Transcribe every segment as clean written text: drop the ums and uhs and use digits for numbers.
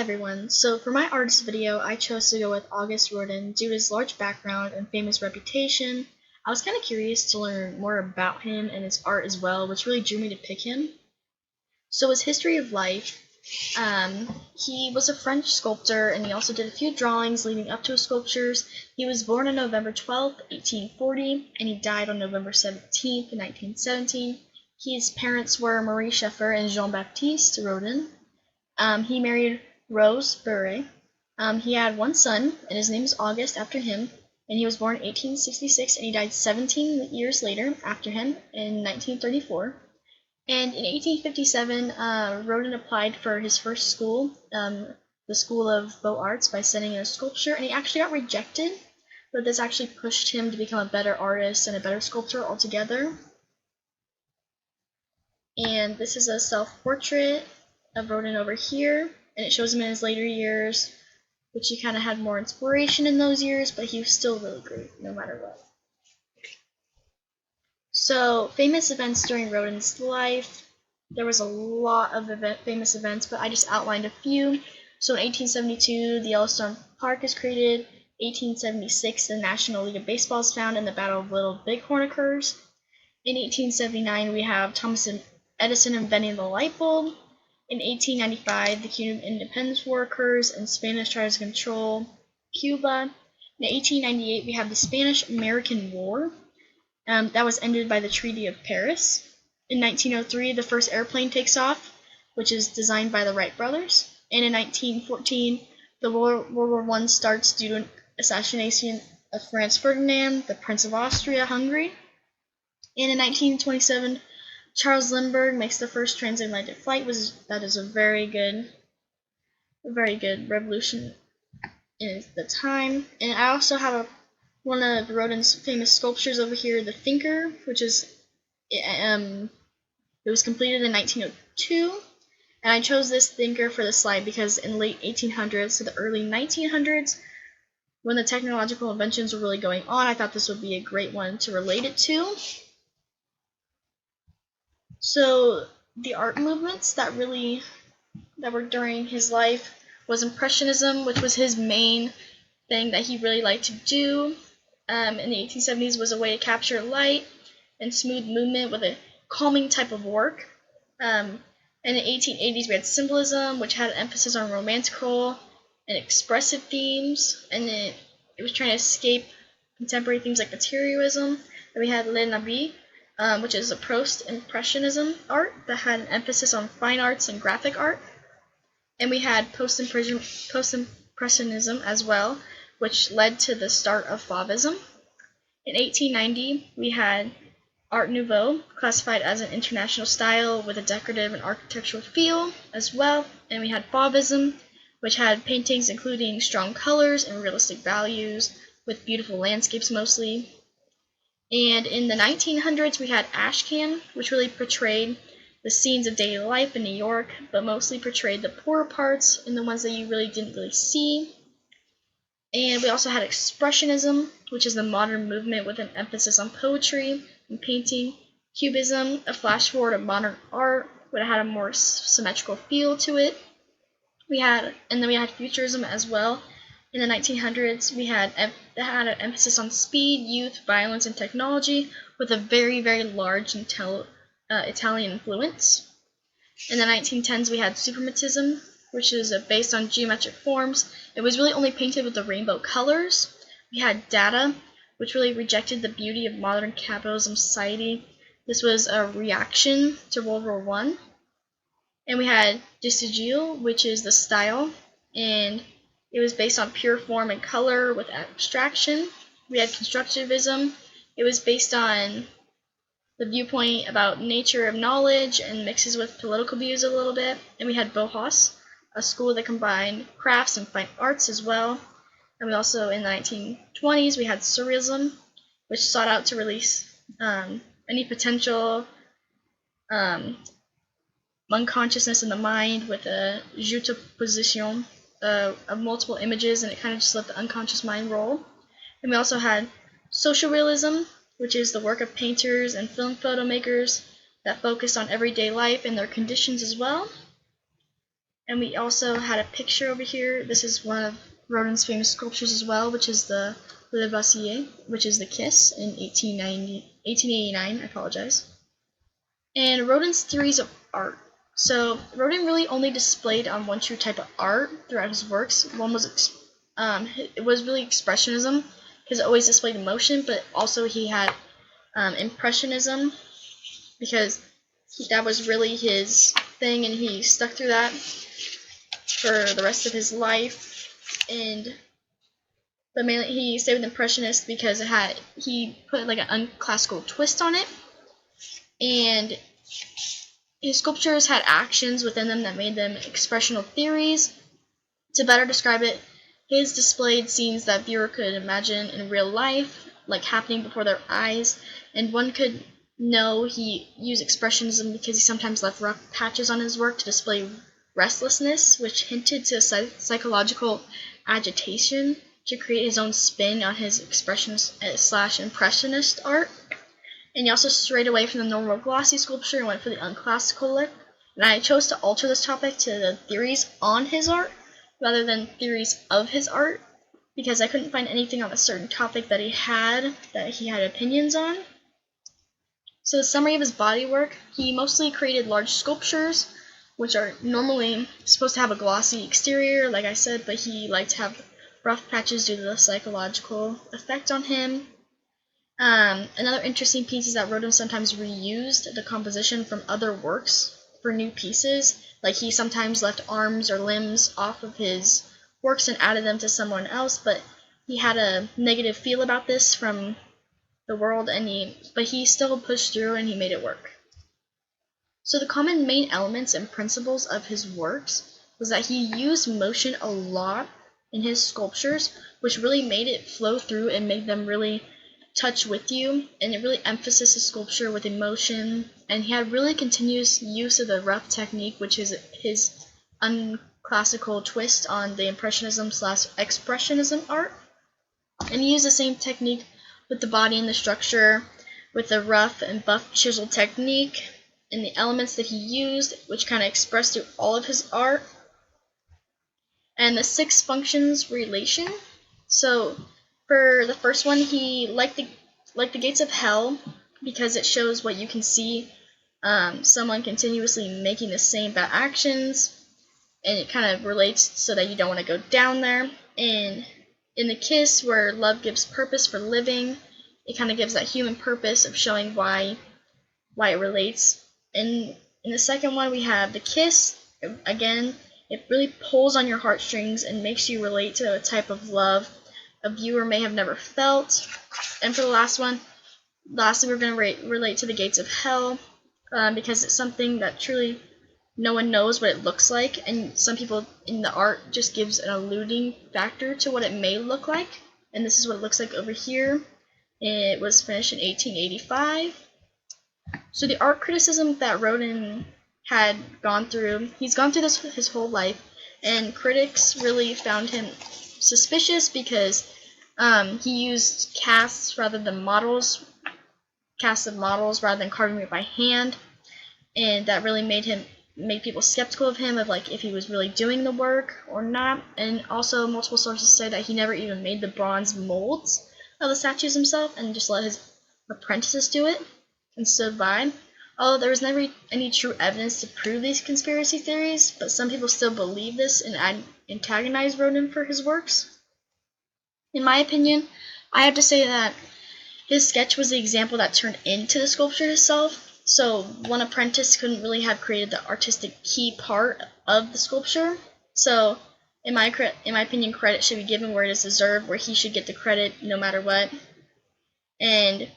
everyone, so for my artist video I chose to go with Auguste Rodin due to his large background and famous reputation. I was kind of curious to learn more about him and his art as well, which really drew me to pick him. So his history of life, he was a French sculptor and he also did a few drawings leading up to his sculptures. He was born on November 12th, 1840, and he died on November 17th, 1917. His parents were Marie Scheffer and Jean-Baptiste Rodin. He married Rose Bure. He had one son, and his name is Auguste after him, and he was born in 1866, and he died 17 years later after him in 1934. And in 1857, Rodin applied for his first school, the School of Beaux Arts, by sending in a sculpture, and he actually got rejected, but this actually pushed him to become a better artist and a better sculptor altogether. And this is a self-portrait of Rodin over here, and it shows him in his later years, which he kind of had more inspiration in those years, but he was still really great no matter what. So, famous events during Rodin's life. There was a lot of famous events, but I just outlined a few. So in 1872, the Yellowstone Park is created. 1876, the National League of Baseball is found and the Battle of Little Bighorn occurs. In 1879, we have Thomas Edison inventing the light bulb. In 1895, the Cuban Independence War occurs and Spanish tries to control Cuba. In 1898, we have the Spanish-American War. That was ended by the Treaty of Paris. In 1903, the first airplane takes off, which is designed by the Wright brothers. And in 1914, the World War I starts due to an assassination of Franz Ferdinand, the Prince of Austria-Hungary. And in 1927, Charles Lindbergh makes the first transatlantic flight. That is a very good revolution in the time. And I also have one of Rodin's famous sculptures over here, the Thinker, which is it was completed in 1902. And I chose this Thinker for the slide because in late 1800s to the early 1900s, when the technological inventions were really going on, I thought this would be a great one to relate it to. So the art movements that were during his life was Impressionism, which was his main thing that he really liked to do. In the 1870s was a way to capture light and smooth movement with a calming type of work. In the 1880s we had Symbolism, which had an emphasis on romantical and expressive themes, and it was trying to escape contemporary themes like materialism. Then we had Le Nabi, which is a post-impressionism art that had an emphasis on fine arts and graphic art. And we had post-impressionism as well, which led to the start of Fauvism. In 1890, we had Art Nouveau, classified as an international style with a decorative and architectural feel as well. And we had Fauvism, which had paintings including strong colors and realistic values with beautiful landscapes mostly. And in the 1900s, we had Ashcan, which really portrayed the scenes of daily life in New York, but mostly portrayed the poorer parts and the ones that you really didn't really see. And we also had Expressionism, which is the modern movement with an emphasis on poetry and painting. Cubism, a flash forward of modern art, but it had a more symmetrical feel to it. And then we had Futurism as well. In the 1900s, it had an emphasis on speed, youth, violence, and technology, with a very, very large Italian influence. In the 1910s, we had Suprematism, which is based on geometric forms. It was really only painted with the rainbow colors. We had Dada, which really rejected the beauty of modern capitalism society. This was a reaction to World War I. And we had De Stijl, which is the style, and it was based on pure form and color with abstraction. We had Constructivism. It was based on the viewpoint about nature of knowledge and mixes with political views a little bit. And we had Bauhaus, a school that combined crafts and fine arts as well. And we also, in the 1920s, we had Surrealism, which sought out to release any potential unconsciousness in the mind with a juxtaposition of multiple images, and it kind of just let the unconscious mind roll. And we also had Social Realism, which is the work of painters and film photo makers that focused on everyday life and their conditions as well. And we also had a picture over here. This is one of Rodin's famous sculptures as well, which is the Le Vassier, which is the Kiss in 1889, I apologize. And Rodin's theories of art. So Rodin really only displayed on one true type of art throughout his works. One was it was really expressionism, because it always displayed emotion, but also he had impressionism, because that was really his thing, and he stuck through that for the rest of his life. But mainly he stayed with Impressionist because he put like an unclassical twist on it, and his sculptures had actions within them that made them expressional theories. To better describe it, his displayed scenes that viewer could imagine in real life, like happening before their eyes, and one could know he used expressionism because he sometimes left rough patches on his work to display restlessness, which hinted to psychological agitation, to create his own spin on his expressionist/impressionist art. And he also strayed away from the normal glossy sculpture and went for the unclassical look. And I chose to alter this topic to the theories on his art rather than theories of his art, because I couldn't find anything on a certain topic that he had opinions on. So the summary of his body work: he mostly created large sculptures, which are normally supposed to have a glossy exterior, like I said, but he liked to have rough patches due to the psychological effect on him. Another interesting piece is that Rodin sometimes reused the composition from other works for new pieces. Like he sometimes left arms or limbs off of his works and added them to someone else, but he had a negative feel about this from the world, but he still pushed through and he made it work. So the common main elements and principles of his works was that he used motion a lot in his sculptures, which really made it flow through and made them really touch with you, and it really emphasized the sculpture with emotion. And he had really continuous use of the rough technique, which is his unclassical twist on the impressionism/expressionism art. And he used the same technique with the body and the structure, with the rough and buff chisel technique, and the elements that he used, which kind of expressed through all of his art. And the 6 functions relation. So for the first one, he liked the gates of hell because it shows what you can see, someone continuously making the same bad actions, and it kind of relates so that you don't want to go down there. And in the Kiss, where love gives purpose for living, it kind of gives that human purpose of showing why it relates. And in the second one, we have the Kiss. Again, it really pulls on your heartstrings and makes you relate to a type of love a viewer may have never felt. And for the lastly, we're going to relate to the gates of hell, because it's something that truly no one knows what it looks like, and some people in the art just gives an alluding factor to what it may look like. And this is what it looks like over here. It was finished in 1885. So the art criticism that Rodin had gone through, he's gone through this his whole life, and critics really found him suspicious because he used casts of models rather than carving it by hand, and that really made people skeptical of him, of like if he was really doing the work or not. And also multiple sources say that he never even made the bronze molds of the statues himself and just let his apprentices do it and stood by. Although there was never any true evidence to prove these conspiracy theories, but some people still believe this and antagonize Rodin for his works. In my opinion, I have to say that his sketch was the example that turned into the sculpture itself. So one apprentice couldn't really have created the artistic key part of the sculpture. So in my opinion, credit should be given where it is deserved, where he should get the credit no matter what. And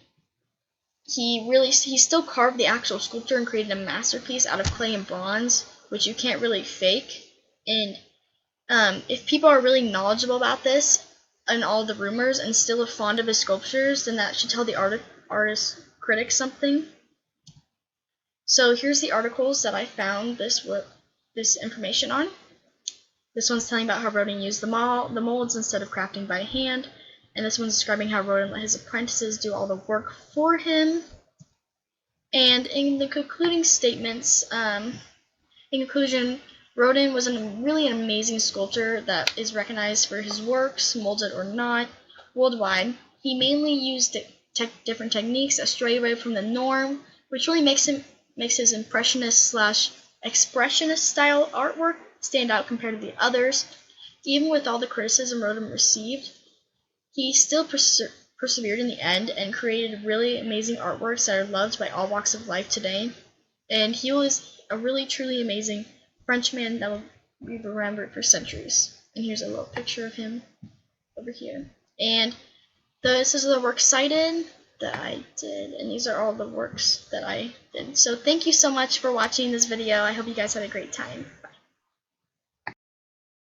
he still carved the actual sculpture and created a masterpiece out of clay and bronze, which you can't really fake. And if people are really knowledgeable about this and all the rumors and still are fond of his sculptures, then that should tell the artist critics something. So here's the articles that I found this information on. This one's telling about how Rodin used the molds instead of crafting by hand, and this one's describing how Rodin let his apprentices do all the work for him. And in the concluding statements, in conclusion, Rodin was really an amazing sculptor that is recognized for his works, molded or not, worldwide. He mainly used different techniques that stray away from the norm, which really makes his impressionist/expressionist style artwork stand out compared to the others. Even with all the criticism Rodin received, he still persevered in the end and created really amazing artworks that are loved by all walks of life today. And he was a really truly amazing Frenchman that will be remembered for centuries. And here's a little picture of him over here. And this is the works cited that I did, and these are all the works that I did. So thank you so much for watching this video. I hope you guys had a great time.